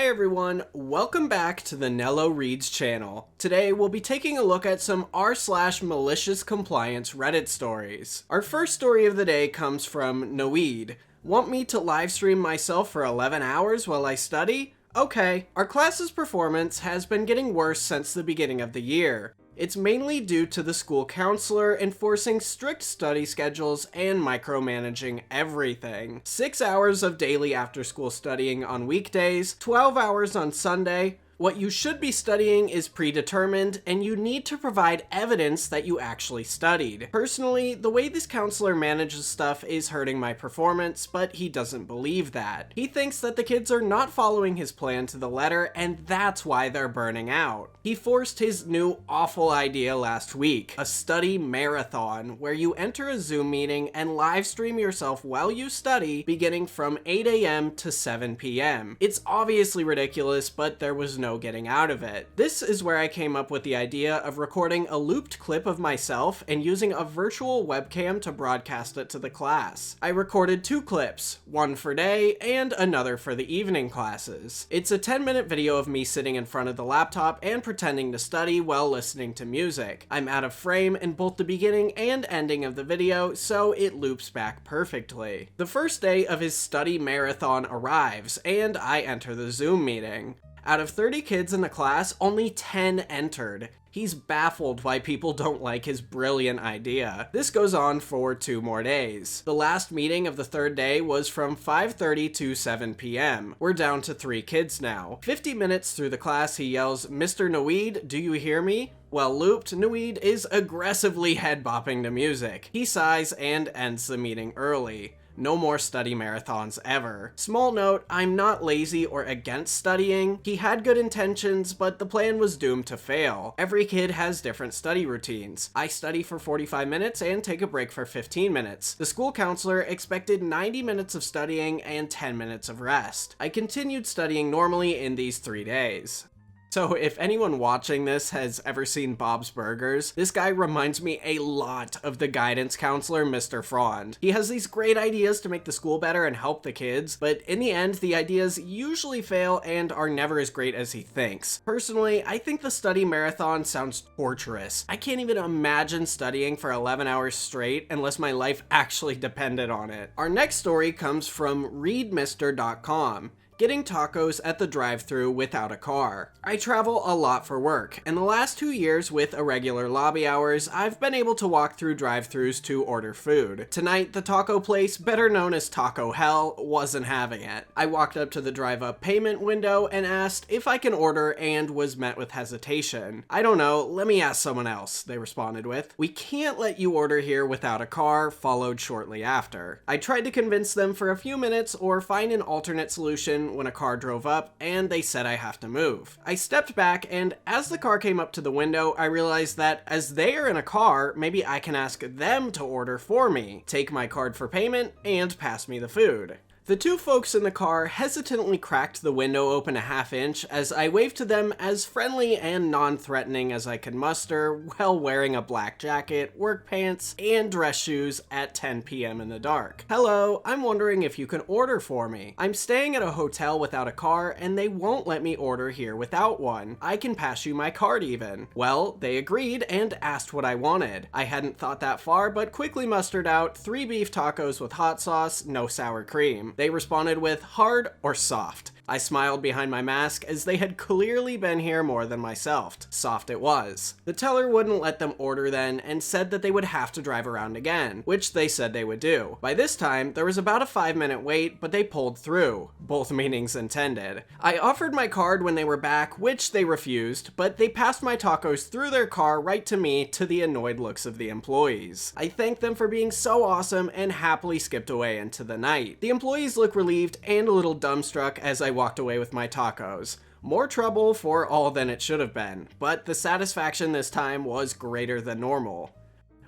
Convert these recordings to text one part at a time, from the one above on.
Hi everyone, welcome back to the Nello Reads channel. Today we'll be taking a look at some r/MaliciousCompliance Reddit stories. Our first story of the day comes from Noed. Want me to live stream myself for 11 hours while I study? Okay, our class's performance has been getting worse since the beginning of the year. It's mainly due to the school counselor enforcing strict study schedules and micromanaging everything. 6 hours of daily after-school studying on weekdays, 12 hours on Sunday. What you should be studying is predetermined, and you need to provide evidence that you actually studied. Personally, the way this counselor manages stuff is hurting my performance, but he doesn't believe that. He thinks that the kids are not following his plan to the letter, and that's why they're burning out. He forced his new awful idea last week, a study marathon, where you enter a Zoom meeting and live stream yourself while you study, beginning from 8 a.m. to 7 p.m. It's obviously ridiculous, but there was no getting out of it. This is where I came up with the idea of recording a looped clip of myself and using a virtual webcam to broadcast it to the class. I recorded 2 clips, one for day and another for the evening classes. It's a 10-minute video of me sitting in front of the laptop and pretending to study while listening to music. I'm out of frame in both the beginning and ending of the video, so it loops back perfectly. The first day of his study marathon arrives, and I enter the Zoom meeting. Out of 30 kids in the class, only 10 entered. He's baffled why people don't like his brilliant idea. This goes on for 2 more days. The last meeting of the third day was from 5:30 to 7 p.m. We're down to 3 kids now. 50 minutes through the class, he yells, "Mr. Noed, do you hear me?" Well looped, Noed is aggressively head-bopping to music. He sighs and ends the meeting early. No more study marathons ever. Small note, I'm not lazy or against studying. He had good intentions, but the plan was doomed to fail. Every kid has different study routines. I study for 45 minutes and take a break for 15 minutes. The school counselor expected 90 minutes of studying and 10 minutes of rest. I continued studying normally in these 3 days. So if anyone watching this has ever seen Bob's Burgers, this guy reminds me a lot of the guidance counselor, Mr. Frond. He has these great ideas to make the school better and help the kids, but in the end, the ideas usually fail and are never as great as he thinks. Personally, I think the study marathon sounds torturous. I can't even imagine studying for 11 hours straight unless my life actually depended on it. Our next story comes from readmr.com. Getting tacos at the drive-thru without a car. I travel a lot for work. In the last 2 years with irregular lobby hours, I've been able to walk through drive-thrus to order food. Tonight, the taco place, better known as Taco Hell, wasn't having it. I walked up to the drive-up payment window and asked if I can order and was met with hesitation. "I don't know, let me ask someone else," they responded with. "We can't let you order here without a car," followed shortly after. I tried to convince them for a few minutes or find an alternate solution when a car drove up, and they said I have to move. I stepped back, and as the car came up to the window, I realized that as they are in a car, maybe I can ask them to order for me, take my card for payment, and pass me the food. The 2 folks in the car hesitantly cracked the window open a half-inch as I waved to them as friendly and non-threatening as I could muster while wearing a black jacket, work pants, and dress shoes at 10 p.m. in the dark. "Hello, I'm wondering if you can order for me. I'm staying at a hotel without a car and they won't let me order here without one. I can pass you my card even." Well, they agreed and asked what I wanted. I hadn't thought that far, but quickly mustered out 3 beef tacos with hot sauce, no sour cream. They responded with hard or soft. I smiled behind my mask as they had clearly been here more than myself. Soft it was. The teller wouldn't let them order then and said that they would have to drive around again, which they said they would do. By this time, there was about a 5-minute wait, but they pulled through. Both meanings intended. I offered my card when they were back, which they refused, but they passed my tacos through their car right to me to the annoyed looks of the employees. I thanked them for being so awesome and happily skipped away into the night. The employees looked relieved and a little dumbstruck as I walked away with my tacos. More trouble for all than it should have been, but the satisfaction this time was greater than normal.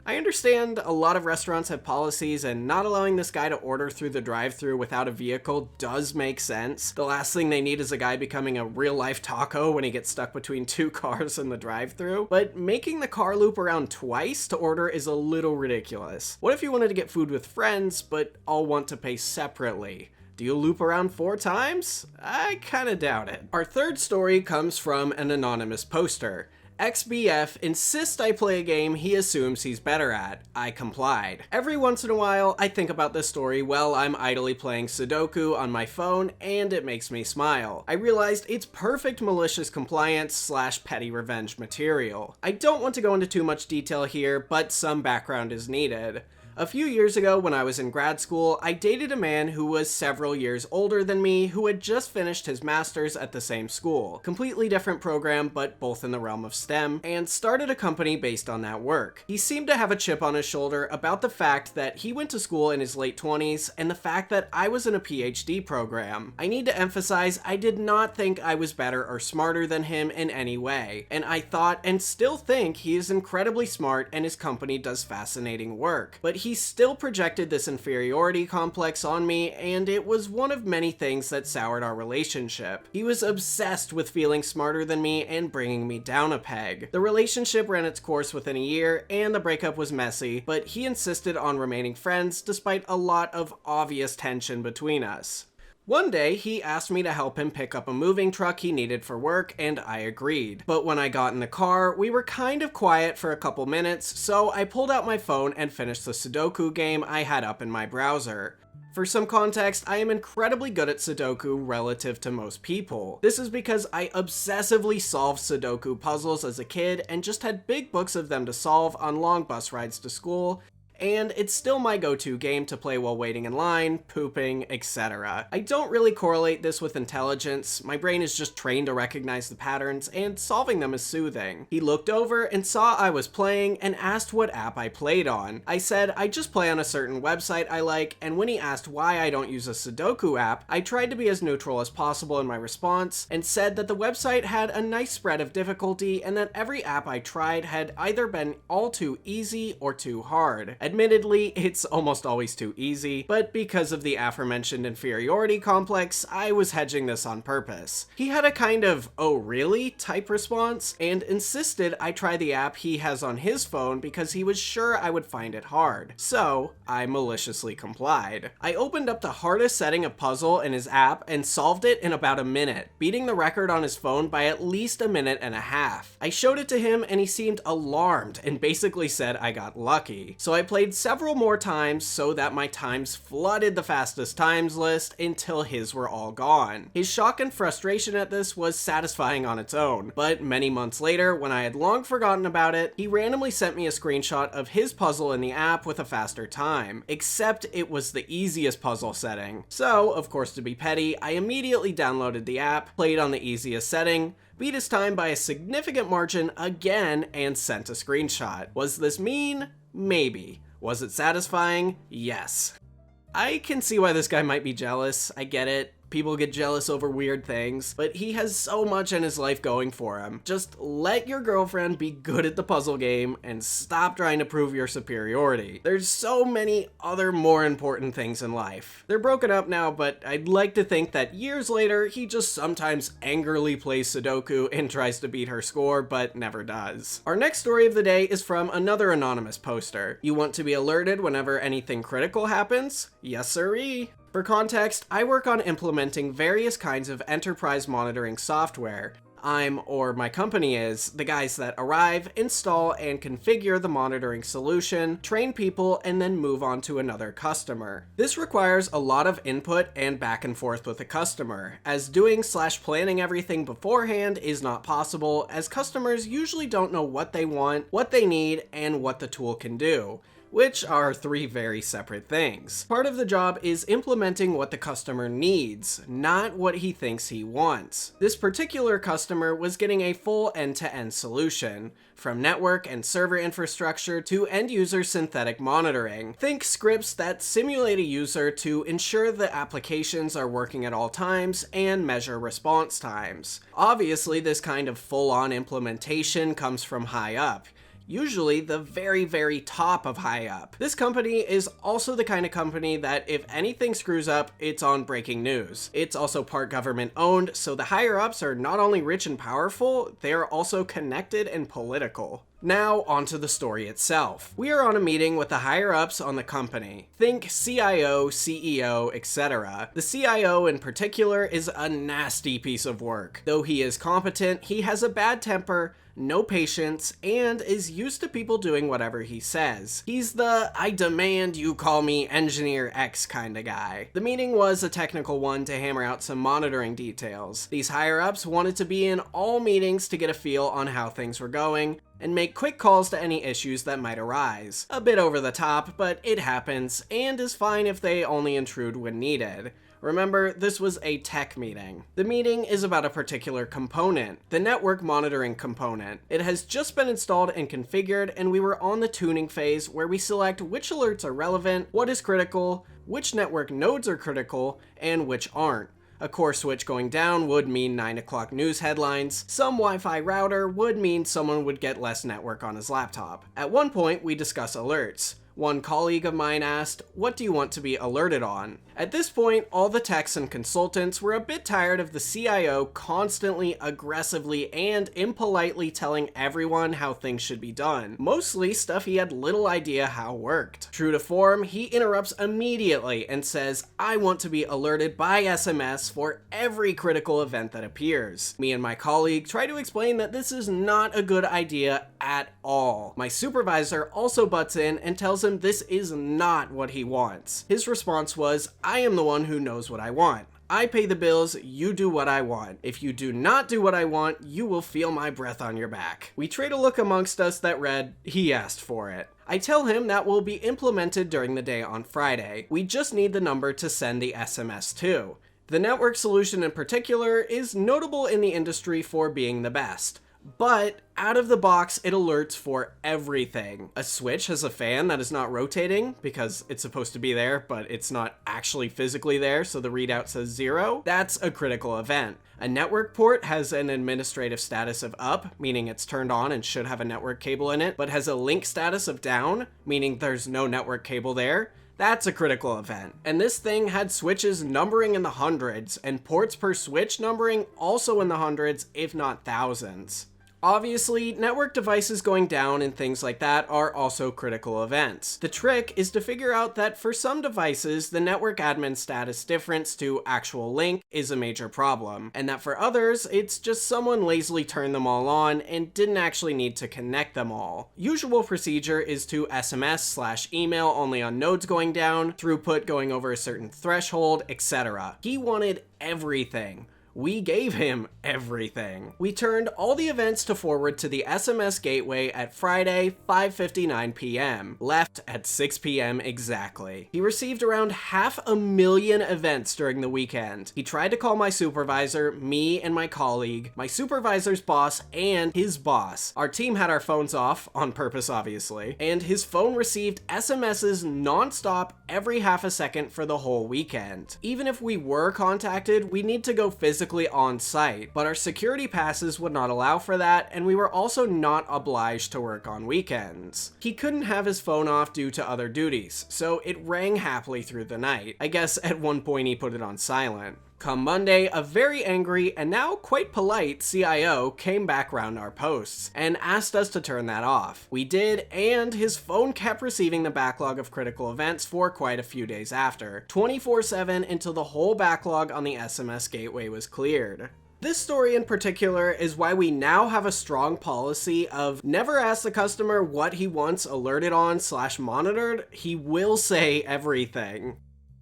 I understand a lot of restaurants have policies, and not allowing this guy to order through the drive-thru without a vehicle does make sense. The last thing they need is a guy becoming a real-life taco when he gets stuck between 2 cars in the drive-thru. But making the car loop around twice to order is a little ridiculous. What if you wanted to get food with friends, but all want to pay separately? Do you loop around 4 times? I kinda doubt it. Our third story comes from an anonymous poster. XBF insists I play a game he assumes he's better at. I complied. Every once in a while, I think about this story while I'm idly playing Sudoku on my phone, and it makes me smile. I realized it's perfect malicious compliance / petty revenge material. I don't want to go into too much detail here, but some background is needed. A few years ago, when I was in grad school, I dated a man who was several years older than me who had just finished his master's at the same school. Completely different program, but both in the realm of STEM, and started a company based on that work. He seemed to have a chip on his shoulder about the fact that he went to school in his late 20s and the fact that I was in a PhD program. I need to emphasize, I did not think I was better or smarter than him in any way, and I thought and still think he is incredibly smart and his company does fascinating work. But he still projected this inferiority complex on me, and it was one of many things that soured our relationship. He was obsessed with feeling smarter than me and bringing me down a peg. The relationship ran its course within a year, and the breakup was messy, but he insisted on remaining friends despite a lot of obvious tension between us. One day, he asked me to help him pick up a moving truck he needed for work, and I agreed. But when I got in the car, we were kind of quiet for a couple minutes, so I pulled out my phone and finished the Sudoku game I had up in my browser. For some context, I am incredibly good at Sudoku relative to most people. This is because I obsessively solved Sudoku puzzles as a kid and just had big books of them to solve on long bus rides to school, and it's still my go-to game to play while waiting in line, pooping, etc. I don't really correlate this with intelligence. My brain is just trained to recognize the patterns, and solving them is soothing. He looked over and saw I was playing and asked what app I played on. I said I just play on a certain website I like, and when he asked why I don't use a Sudoku app, I tried to be as neutral as possible in my response and said that the website had a nice spread of difficulty and that every app I tried had either been all too easy or too hard. Admittedly, it's almost always too easy, but because of the aforementioned inferiority complex, I was hedging this on purpose. He had a kind of, "oh really?" type response, and insisted I try the app he has on his phone because he was sure I would find it hard. So, I maliciously complied. I opened up the hardest setting of puzzle in his app and solved it in about a minute, beating the record on his phone by at least a minute and a half. I showed it to him and he seemed alarmed and basically said I got lucky. So I played several more times so that my times flooded the fastest times list until his were all gone. His shock and frustration at this was satisfying on its own, but many months later, when I had long forgotten about it, he randomly sent me a screenshot of his puzzle in the app with a faster time, except it was the easiest puzzle setting. So, of course to be petty, I immediately downloaded the app, played on the easiest setting, beat his time by a significant margin again, and sent a screenshot. Was this mean? Maybe. Was it satisfying? Yes. I can see why this guy might be jealous. I get it. People get jealous over weird things, but he has so much in his life going for him. Just let your girlfriend be good at the puzzle game and stop trying to prove your superiority. There's so many other more important things in life. They're broken up now, but I'd like to think that years later, he just sometimes angrily plays Sudoku and tries to beat her score, but never does. Our next story of the day is from another anonymous poster. You want to be alerted whenever anything critical happens? Yes sirree. For context, I work on implementing various kinds of enterprise monitoring software. Or my company is, the guys that arrive, install, and configure the monitoring solution, train people, and then move on to another customer. This requires a lot of input and back and forth with the customer, as doing/planning everything beforehand is not possible, as customers usually don't know what they want, what they need, and what the tool can do, which are 3 very separate things. Part of the job is implementing what the customer needs, not what he thinks he wants. This particular customer was getting a full end-to-end solution, from network and server infrastructure to end-user synthetic monitoring. Think scripts that simulate a user to ensure the applications are working at all times and measure response times. Obviously, this kind of full-on implementation comes from high up. Usually the very, very top of high up. This company is also the kind of company that if anything screws up, it's on breaking news. It's also part government owned, so the higher ups are not only rich and powerful, they are also connected and political. Now, onto the story itself. We are on a meeting with the higher-ups on the company. Think CIO, CEO, etc. The CIO in particular is a nasty piece of work. Though he is competent, he has a bad temper, no patience, and is used to people doing whatever he says. He's the "I demand you call me Engineer X" kinda guy. The meeting was a technical one to hammer out some monitoring details. These higher-ups wanted to be in all meetings to get a feel on how things were going, and make quick calls to any issues that might arise. A bit over the top, but it happens, and is fine if they only intrude when needed. Remember, this was a tech meeting. The meeting is about a particular component, the network monitoring component. It has just been installed and configured, and we were on the tuning phase where we select which alerts are relevant, what is critical, which network nodes are critical, and which aren't. A core switch going down would mean 9 o'clock news headlines. Some Wi-Fi router would mean someone would get less network on his laptop. At one point, we discuss alerts. One colleague of mine asked, "What do you want to be alerted on?" At this point, all the techs and consultants were a bit tired of the CIO constantly, aggressively, and impolitely telling everyone how things should be done. Mostly stuff he had little idea how worked. True to form, he interrupts immediately and says, "I want to be alerted by SMS for every critical event that appears." Me and my colleague try to explain that this is not a good idea at all. My supervisor also butts in and tells him this is not what he wants. His response was, "I am the one who knows what I want. I pay the bills, you do what I want. If you do not do what I want, you will feel my breath on your back." We trade a look amongst us that read, "He asked for it." I tell him that will be implemented during the day on Friday. We just need the number to send the SMS to. The network solution in particular is notable in the industry for being the best. But out of the box, it alerts for everything. A switch has a fan that is not rotating because it's supposed to be there, but it's not actually physically there, so the readout says 0. That's a critical event. A network port has an administrative status of up, meaning it's turned on and should have a network cable in it, but has a link status of down, meaning there's no network cable there. That's a critical event. And this thing had switches numbering in the hundreds, and ports per switch numbering also in the hundreds, if not thousands. Obviously, network devices going down and things like that are also critical events. The trick is to figure out that for some devices, the network admin status difference to actual link is a major problem, and that for others, it's just someone lazily turned them all on and didn't actually need to connect them all. Usual procedure is to SMS/email only on nodes going down, throughput going over a certain threshold, etc. He wanted everything. We gave him everything. We turned all the events to forward to the SMS gateway at Friday, 5:59 p.m., left at 6 p.m. exactly. He received around 500,000 events during the weekend. He tried to call my supervisor, me and my colleague, my supervisor's boss, and his boss. Our team had our phones off, on purpose obviously, and his phone received SMSs nonstop every half a second for the whole weekend. Even if we were contacted, we need to go physically on site, but our security passes would not allow for that, and we were also not obliged to work on weekends. He couldn't have his phone off due to other duties, so it rang happily through the night. I guess at one point he put it on silent. Come Monday, a very angry and now quite polite CIO came back round our posts and asked us to turn that off. We did, and his phone kept receiving the backlog of critical events for quite a few days after, 24/7 until the whole backlog on the SMS gateway was cleared. This story in particular is why we now have a strong policy of never ask the customer what he wants alerted on/monitored. He will say everything.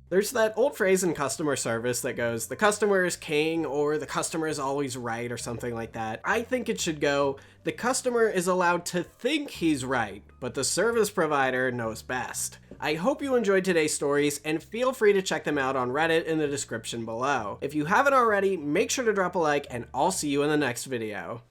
There's that old phrase in customer service that goes, "The customer is king," or "the customer is always right," or something like that. I think it should go, "The customer is allowed to think he's right, but the service provider knows best." I hope you enjoyed today's stories, and feel free to check them out on Reddit in the description below. If you haven't already, make sure to drop a like, and I'll see you in the next video.